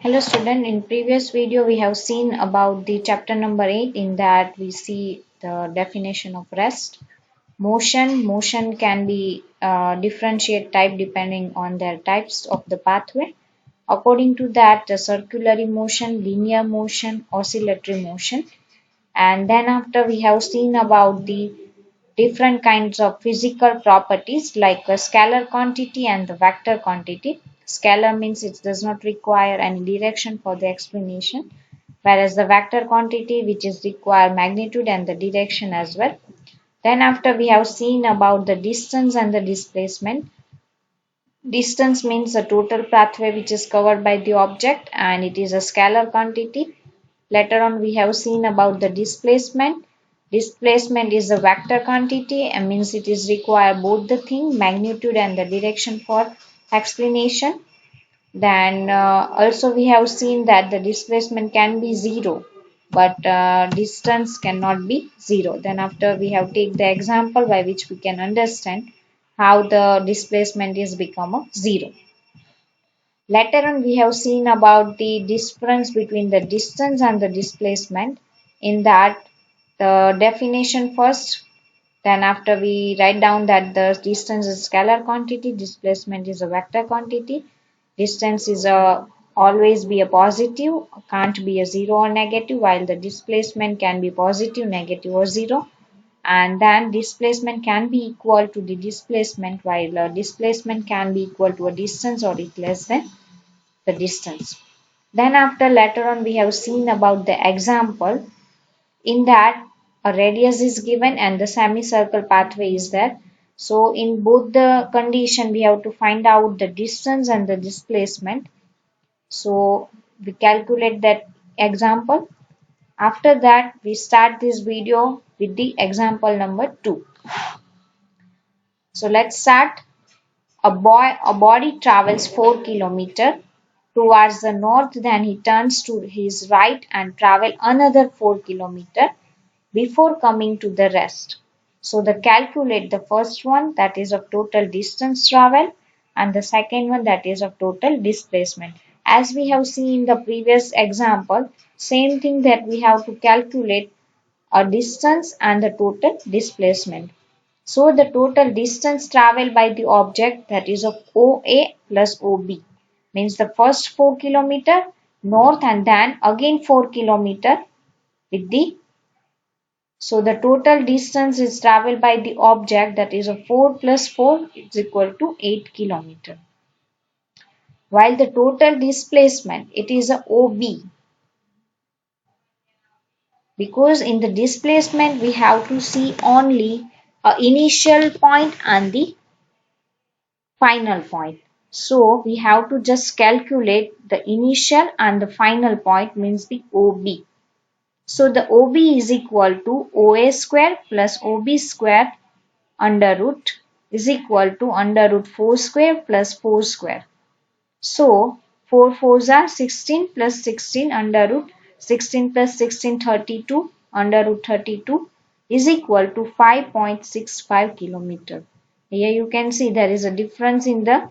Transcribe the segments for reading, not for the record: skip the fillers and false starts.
Hello student, in previous video we have seen about the chapter number 8. In that we see the definition of rest. Motion can be differentiate type depending on their types of the pathway. According to that, the circulatory motion, linear motion, oscillatory motion. And then after we have seen about the different kinds of physical properties like a scalar quantity and the vector quantity. Scalar means it does not require any direction for the explanation, whereas the vector quantity which is require magnitude and the direction as well. Then after we have seen about the distance and the displacement. Distance means the total pathway which is covered by the object and it is a scalar quantity. Later on we have seen about the displacement. Displacement is a vector quantity and means it is require both the thing magnitude and the direction for explanation. Then also we have seen that the displacement can be zero but distance cannot be zero. Then after we have take the example by which we can understand how the displacement is become a zero. Later on, we have seen about the difference between the distance and the displacement. In that, the definition first, then after we write down that the distance is scalar quantity, displacement is a vector quantity. Distance is a always be a positive, can't be a zero or negative, while the displacement can be positive, negative or zero. And then displacement can be equal to the displacement, while displacement can be equal to a distance or it less than the distance. Then after later on we have seen about the example. In that a radius is given and the semicircle pathway is there. So in both the condition we have to find out the distance and the displacement. So we calculate that example. After that we start this video with the example number 2. So let's start. A body travels 4 kilometers towards the north, then he turns to his right and travel another 4 kilometers before coming to the rest. So the calculate the first one, that is of total distance travel, and the second one, that is of total displacement. As we have seen in the previous example, same thing that we have to calculate a distance and the total displacement. So the total distance traveled by the object, that is of OA plus OB, means the first 4 kilometer north and then again 4 kilometer with the, so the total distance is traveled by the object, that is of 4 plus 4 is equal to 8 kilometer. While the total displacement, it is a OB, because in the displacement we have to see only a initial point and the final point. So we have to just calculate the initial and the final point, means the OB. So the OB is equal to OA square plus OB square under root is equal to under root 4 square plus 4 square. So 4 fours are 16 plus 16 under root 16 plus 16 32 under root 32 is equal to 5.65 kilometer. Here you can see there is a difference in the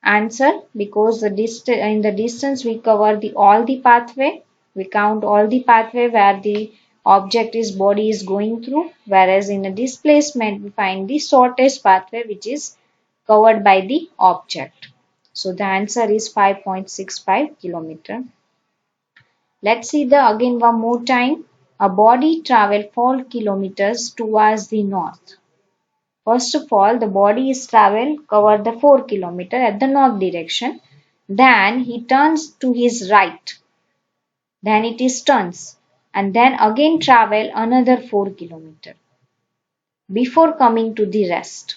answer because in the distance we cover all the pathway, we count all the pathway where the object is body is going through, whereas in the displacement we find the shortest pathway which is covered by the object. So the answer is 5.65 kilometer. Let's see the again one more time. A body travel 4 kilometers towards the north. First of all, the body is travel cover the 4 kilometer at the north direction. Then he turns to his right. Then it is turns and then again travel another 4 kilometer before coming to the rest.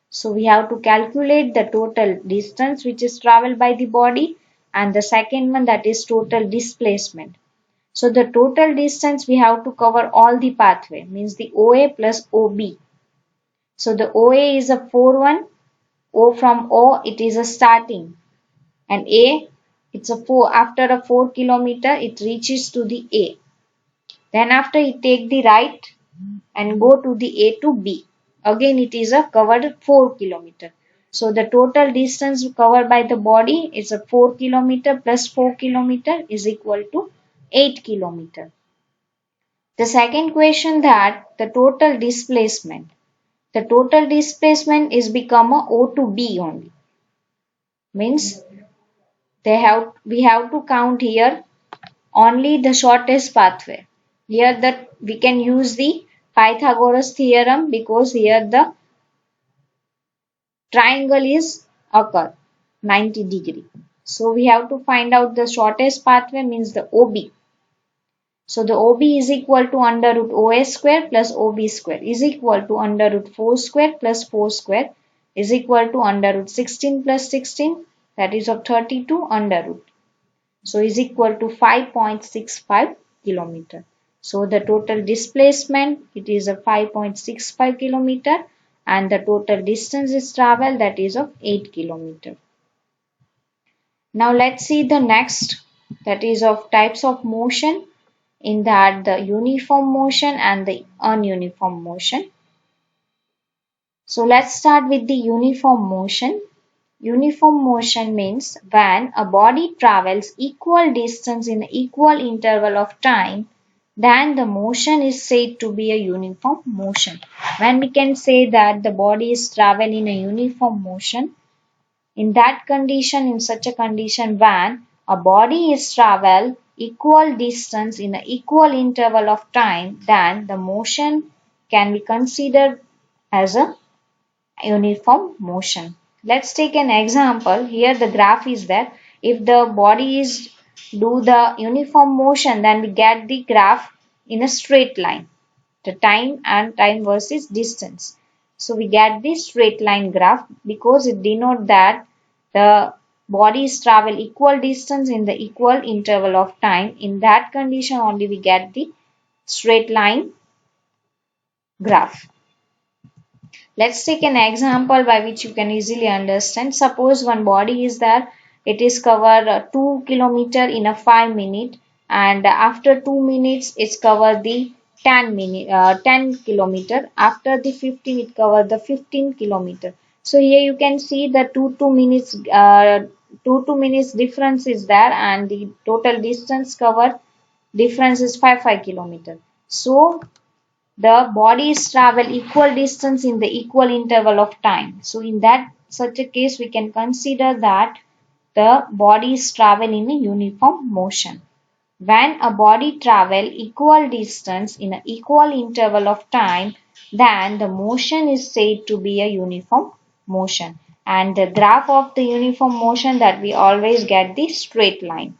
So we have to calculate the total distance which is traveled by the body and the second one, that is total displacement. So the total distance we have to cover all the pathway, means the OA plus OB. So the OA is a 4 one, O from O it is a starting, and A it's a 4, after a 4 kilometer it reaches to the A. Then after it take the right and go to the A to B. Again it is a covered 4 kilometer. So the total distance covered by the body is a 4 kilometer plus 4 kilometer is equal to 8 kilometer. The second question that the total displacement. The total displacement is become a O to B only. Means we have to count here only the shortest pathway. Here that we can use the Pythagoras theorem because here the triangle is occur 90-degree. So we have to find out the shortest pathway means the OB. So the OB is equal to under root OA square plus OB square is equal to under root 4 square plus 4 square is equal to under root 16 plus 16 that is of 32 under root. So is equal to 5.65 kilometer. So the total displacement it is a 5.65 kilometer and the total distance is traveled that is of 8 kilometer. Now let's see the next that is of types of motion in that the uniform motion and the ununiform motion. So let's start with the uniform motion. Uniform motion means when a body travels equal distance in equal interval of time, then the motion is said to be a uniform motion. When we can say that the body is traveling in a uniform motion, in that condition, in such a condition when a body is travel equal distance in an equal interval of time, then the motion can be considered as a uniform motion. Let's take an example. Here the graph is there. If the body is do the uniform motion, then we get the graph in a straight line. The time and time versus distance. So we get this straight line graph because it denotes that the bodies travel equal distance in the equal interval of time. In that condition only we get the straight line graph. Let's take an example by which you can easily understand. Suppose one body is there, it is covered 2 kilometer in a 5 minute and after 2 minutes it's covered the 10 kilometer. After the 15 it covered the 15 kilometer. So here you can see the 2 minutes difference is there and the total distance covered difference is 5 kilometer. So the bodies travel equal distance in the equal interval of time. So in that such a case we can consider that the bodies travel in a uniform motion. When a body travel equal distance in an equal interval of time, then the motion is said to be a uniform motion. And the graph of the uniform motion that we always get the straight line.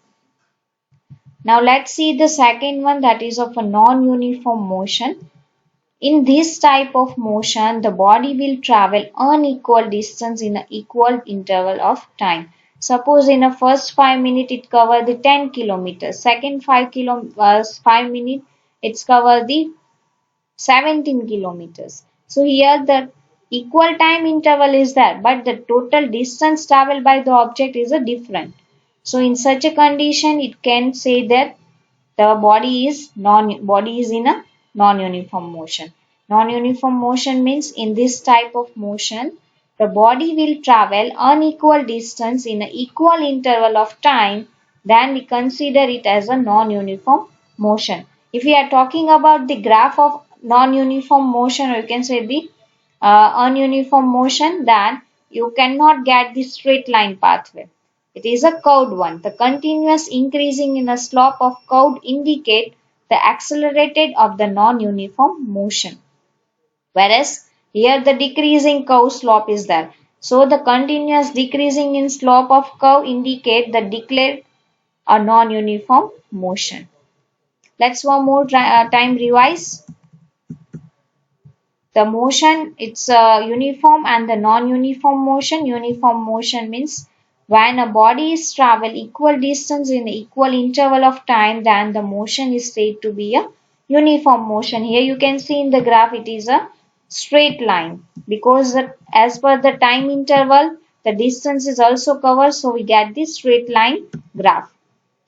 Now let's see the second one that is of a non-uniform motion. In this type of motion, the body will travel unequal distance in an equal interval of time. Suppose in the first 5 minutes it cover the 10 kilometers, second 5 minutes it's cover the 17 kilometers. So here the equal time interval is there, but the total distance traveled by the object is a different. So in such a condition, it can say that the body is in a non-uniform motion. Non-uniform motion means in this type of motion, the body will travel unequal distance in an equal interval of time, then we consider it as a non-uniform motion. If we are talking about the graph of non-uniform motion, or you can say the ununiform motion, then you cannot get the straight line pathway. It is a curved one. The continuous increasing in the slope of curve indicate the accelerated of the non-uniform motion. Whereas here the decreasing curve slope is there. So the continuous decreasing in slope of curve indicate the declared a non-uniform motion. Let's one more time revise. The motion it's uniform and the non-uniform motion. Uniform motion means when a body is travel equal distance in equal interval of time, then the motion is said to be a uniform motion. Here you can see in the graph it is a straight line because as per the time interval the distance is also covered, so we get this straight line graph.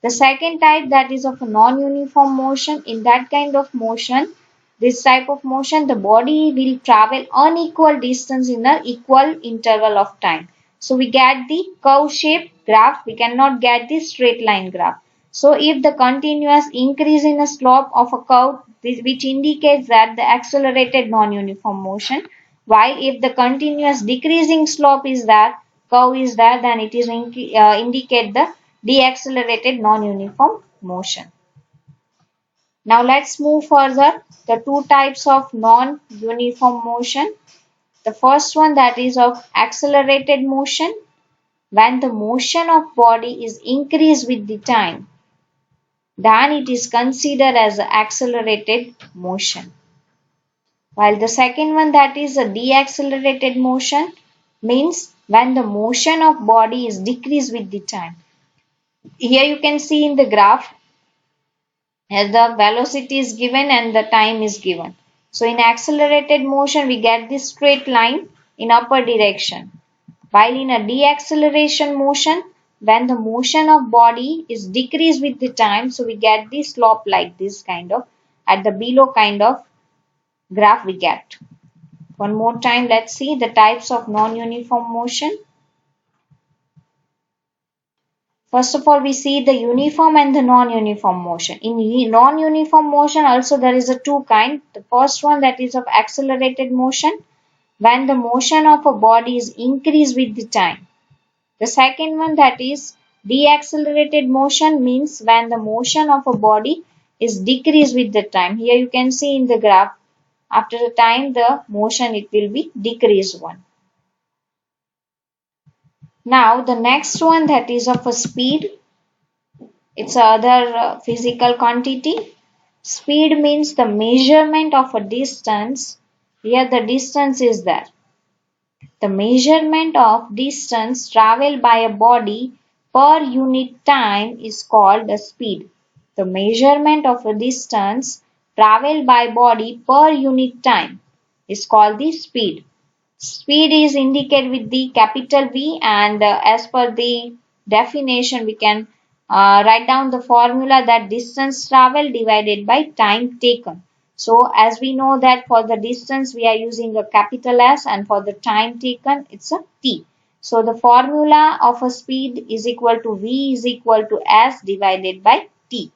The second type that is of a non-uniform motion. In that kind of motion this type of motion, the body will travel unequal distance in an equal interval of time. So we get the curve shape graph, we cannot get the straight line graph. So if the continuous increase in the slope of a curve, which indicates that the accelerated non-uniform motion, while if the continuous decreasing slope is there, curve is there, then it is indicate the deaccelerated non-uniform motion. Now let's move further. The two types of non-uniform motion. The first one, that is of accelerated motion, when the motion of body is increased with the time, then it is considered as accelerated motion. While the second one, that is a deaccelerated motion, means when the motion of body is decreased with the time. Here you can see in the graph, as the velocity is given and the time is given. So in accelerated motion, we get this straight line in upper direction. While in a deacceleration motion, when the motion of body is decreased with the time, so we get the slope like this kind of, at the below kind of graph we get. One more time, let's see the types of non-uniform motion. First of all, we see the uniform and the non-uniform motion. In non-uniform motion also there is a two kind. The first one, that is of accelerated motion, when the motion of a body is increased with the time. The second one, that is deaccelerated motion, means when the motion of a body is decreased with the time. Here you can see in the graph, after the time the motion it will be decreased one. Now the next one, that is of a speed. It's other physical quantity. Speed means the measurement of a distance. Here the distance is there. The measurement of distance traveled by a body per unit time is called the speed. The measurement of a distance traveled by body per unit time is called the speed. Speed is indicated with the capital V, and as per the definition we can write down the formula, that distance traveled divided by time taken. So as we know that for the distance we are using a capital S, and for the time taken it's a T. So the formula of a speed is equal to V is equal to S divided by T.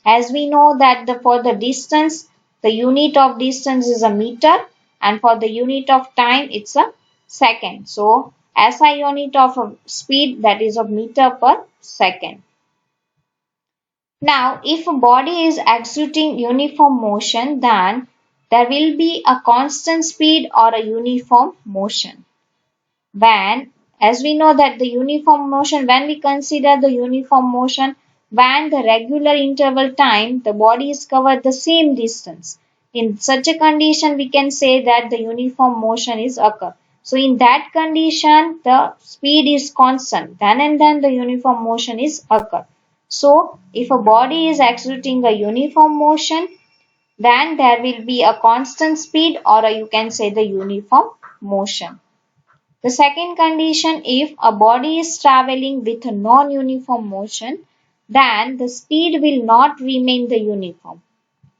As we know that for the distance, the unit of distance is a meter, and for the unit of time it's a second. So SI unit of speed, that is of meter per second. Now if a body is executing uniform motion, then there will be a constant speed or a uniform motion. When, as we know that the uniform motion, when we consider the uniform motion, when the regular interval time the body is covered the same distance, in such a condition we can say that the uniform motion is occur. So in that condition the speed is constant, then and then the uniform motion is occur. So if a body is executing a uniform motion, then there will be a constant speed, or you can say the uniform motion. The second condition, if a body is traveling with a non-uniform motion, then the speed will not remain the uniform,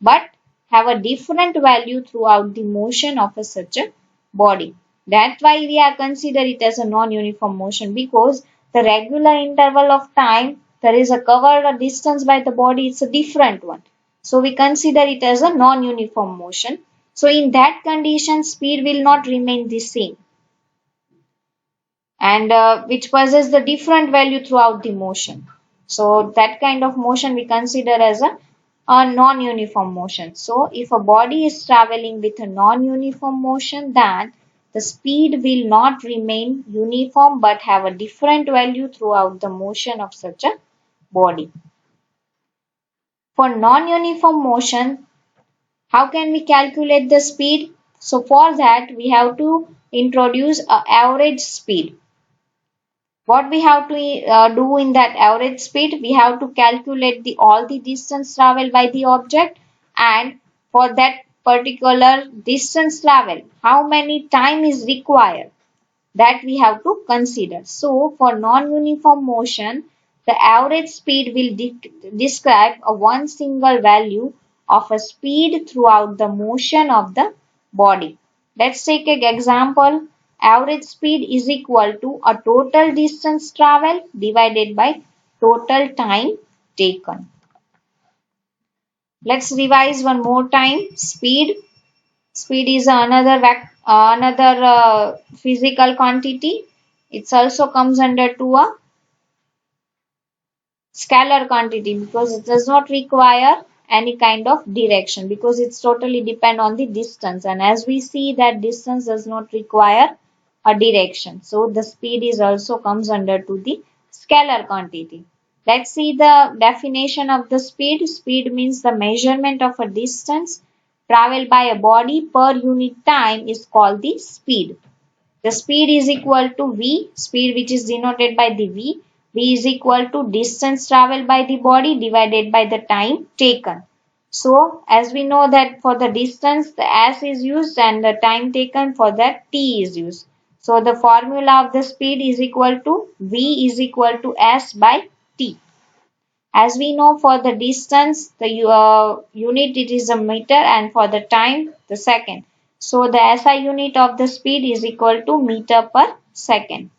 but have a different value throughout the motion of such a body. That's why we are consider it as a non-uniform motion, because the regular interval of time there is a covered distance by the body, it's a different one. So we consider it as a non-uniform motion. So in that condition, speed will not remain the same, and which possess the different value throughout the motion. So that kind of motion we consider as a non-uniform motion. So if a body is traveling with a non-uniform motion, then the speed will not remain uniform but have a different value throughout the motion of such a body. For non-uniform motion, how can we calculate the speed? So for that we have to introduce an average speed. What we have to do in that average speed, we have to calculate all the distance traveled by the object, and for that particular distance travel, how many time is required, that we have to consider. So for non-uniform motion, the average speed will describe a one single value of a speed throughout the motion of the body. Let's take an example. Average speed is equal to a total distance traveled divided by total time taken. Let's revise one more time. Speed is another physical quantity. It also comes under to a scalar quantity because it does not require any kind of direction because it's totally depend on the distance, and as we see that distance does not require a direction, so the speed is also comes under to the scalar quantity. Let's see the definition of the speed. Speed means the measurement of a distance traveled by a body per unit time is called the speed. The speed is equal to v, speed which is denoted by the v. V is equal to distance traveled by the body divided by the time taken. So, as we know that for the distance the s is used and the time taken for that t is used. So, the formula of the speed is equal to v is equal to s by t. As we know for the distance, the unit it is a meter and for the time the second. So the SI unit of the speed is equal to meter per second.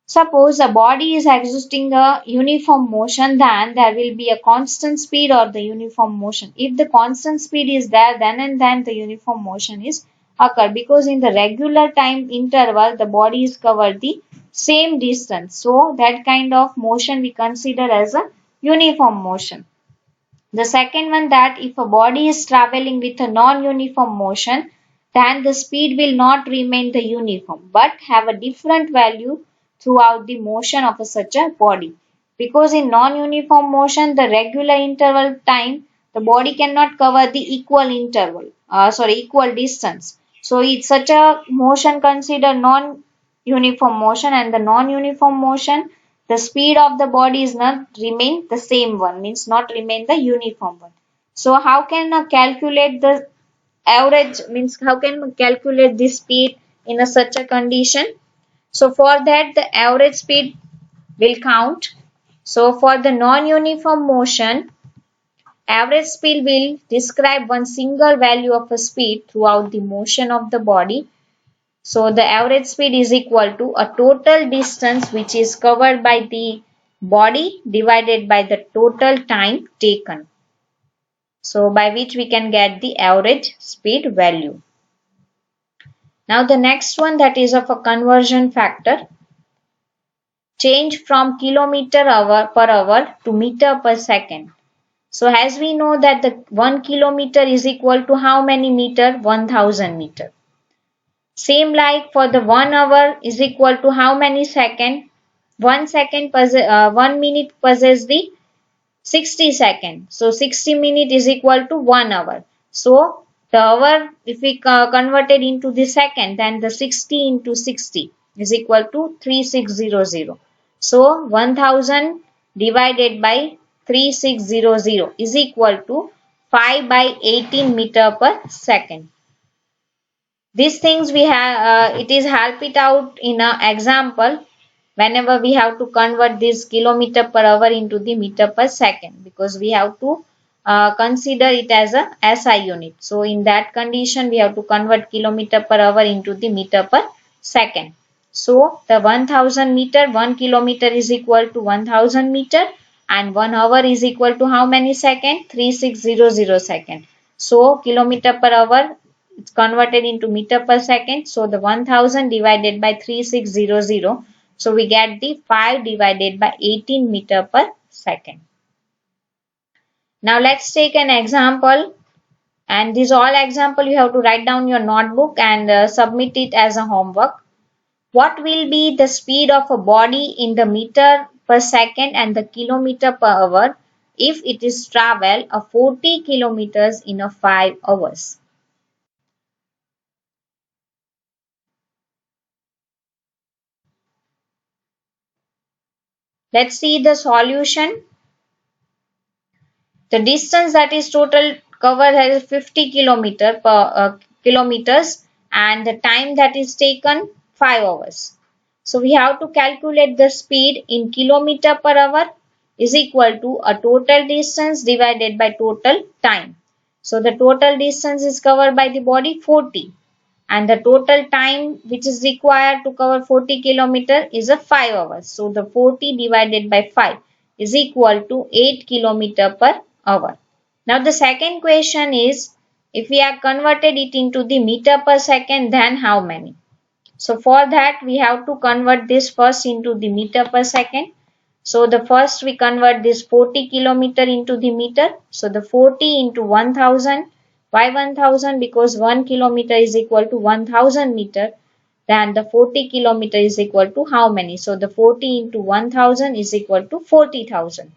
Suppose a body is exerting a uniform motion, then there will be a constant speed or the uniform motion. If the constant speed is there, then and then the uniform motion is occur because in the regular time interval the body is covered the same distance. So that kind of motion we consider as a uniform motion. The second one, that if a body is traveling with a non-uniform motion, then the speed will not remain the uniform but have a different value throughout the motion of such a body. Because in non-uniform motion, the regular interval time, the body cannot cover the equal distance. So it's such a motion considered non-uniform motion, and the non-uniform motion the speed of the body is not remain the same one, means not remain the uniform one. So how can I calculate the average, means how can we calculate the speed in such a condition? So for that the average speed will count. So for the non-uniform motion, average speed will describe one single value of a speed throughout the motion of the body. So the average speed is equal to a total distance which is covered by the body divided by the total time taken. So by which we can get the average speed value. Now the next one, that is of a conversion factor. Change from kilometer per hour to meter per second. So as we know that the 1 kilometer is equal to how many meter? 1000 meter. Same like for the 1 hour is equal to how many second? 1 minute possess the 60 second. So 60 minute is equal to 1 hour. So the hour, if we converted into the second, then the 60 into 60 is equal to 3600. So 1000 divided by 3600 is equal to 5 by 18 meter per second. These things we have, it is help it out in an example whenever we have to convert this kilometer per hour into the meter per second, because we have to consider it as a SI unit. So in that condition we have to convert kilometer per hour into the meter per second. So the 1000 meter, 1 kilometer is equal to 1000 meter and 1 hour is equal to how many second? 3600 second. So kilometer per hour, it's converted into meter per second. So the 1000 divided by 3600. So we get the 5 divided by 18 meter per second. Now let's take an example. And this all example you have to write down your notebook and submit it as a homework. What will be the speed of a body in the meter per second and the kilometer per hour if it is travel 40 kilometers in a 5 hours? Let's see the solution. The distance that is total covered has 50 kilometers and the time that is taken 5 hours. So we have to calculate the speed in kilometer per hour. is equal to a total distance divided by total time. So the total distance is covered by the body 40, and the total time which is required to cover 40 kilometer is a 5 hours. So the 40 divided by 5 is equal to 8 kilometer per hour. Now the second question is, if we have converted it into the meter per second, then how many? So for that we have to convert this first into the meter per second. So the first we convert this 40 kilometer into the meter. So the 40 into 1000. Why 1000? Because 1 kilometer is equal to 1000 meter. Then the 40 kilometer is equal to how many? So the 40 into 1000 is equal to 40,000.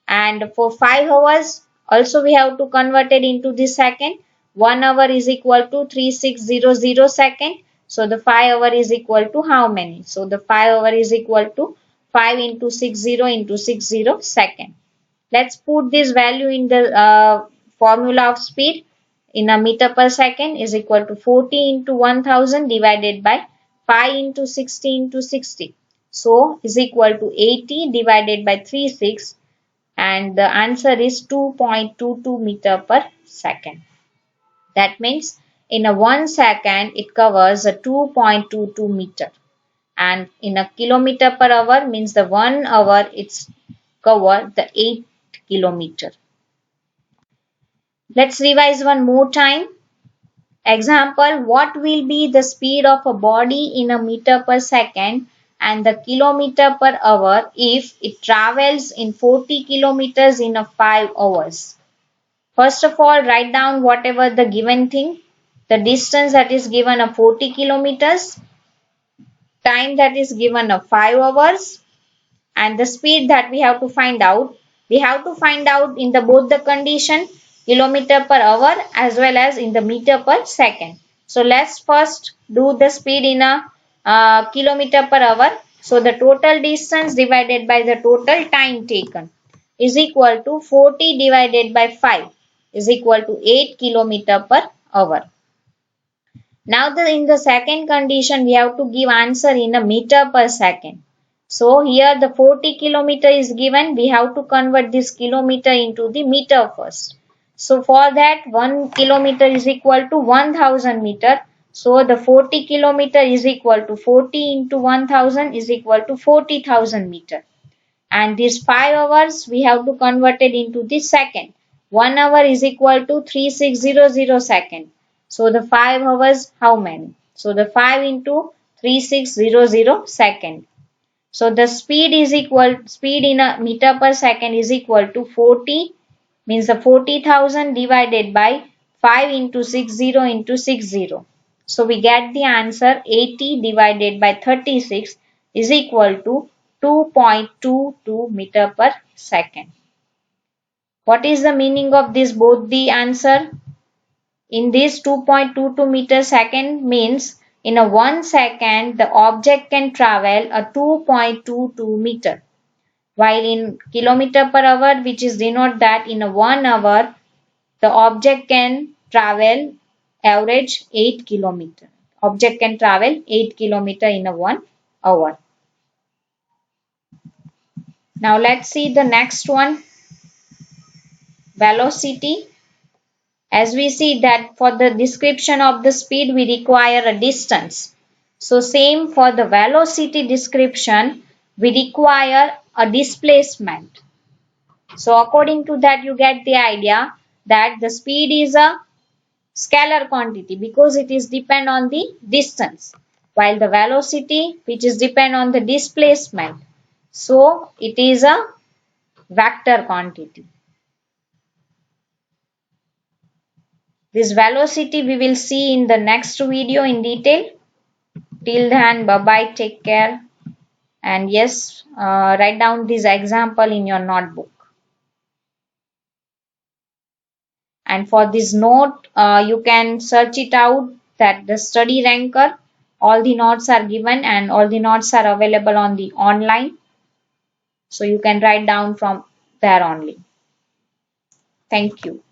And for 5 hours also we have to convert it into the second. 1 hour is equal to 3600 second. So the 5 hour is equal to how many? So the 5 hour is equal to 5 into 60 into 60 second. Let's put this value in the formula of speed. In a meter per second is equal to 40 into 1000 divided by 5 into 60 into 60. So is equal to 80 divided by 36, and the answer is 2.22 meter per second. That means in a 1 second it covers a 2.22 meter, and in a kilometer per hour means the 1 hour it's cover the 8 kilometer. Let's revise one more time. Example, what will be the speed of a body in a meter per second and the kilometer per hour if it travels in 40 kilometers in a 5 hours? First of all, write down whatever the given thing. The distance that is given of 40 kilometers, time that is given of 5 hours, and the speed that we have to find out. We have to find out in the both the condition, kilometer per hour as well as in the meter per second. So let's first do the speed in a kilometer per hour. So the total distance divided by the total time taken is equal to 40 divided by 5 is equal to 8 kilometer per hour. Now in the second condition we have to give answer in a meter per second. So here the 40 kilometer is given. We have to convert this kilometer into the meter first. So for that 1 kilometer is equal to 1000 meter. So the 40 kilometer is equal to 40 into 1000 is equal to 40,000 meter. And these 5 hours we have to convert it into the second. 1 hour is equal to 3600 second. So the 5 hours how many? So the 5 into 3600 second. So the speed in a meter per second is equal to 40, means the 40,000 divided by 5 into 60 into 60. So we get the answer 80 divided by 36 is equal to 2.22 meter per second. What is the meaning of this both the answer? In this 2.22 meter second means in a 1 second the object can travel a 2.22 meter, while in kilometer per hour, which is denote that in a 1 hour the object can travel average 8 kilometer. Object can travel 8 kilometer in a 1 hour. Now let's see the next one, velocity. As we see that for the description of the speed we require a distance. So same for the velocity description we require a displacement. So according to that you get the idea that the speed is a scalar quantity because it is depend on the distance, while the velocity which is depend on the displacement. So it is a vector quantity. This velocity we will see in the next video in detail. Till then, bye bye, take care, and yes, write down this example in your notebook. And for this note, you can search it out that the study ranker, all the notes are given and all the notes are available on the online. So you can write down from there only. Thank you.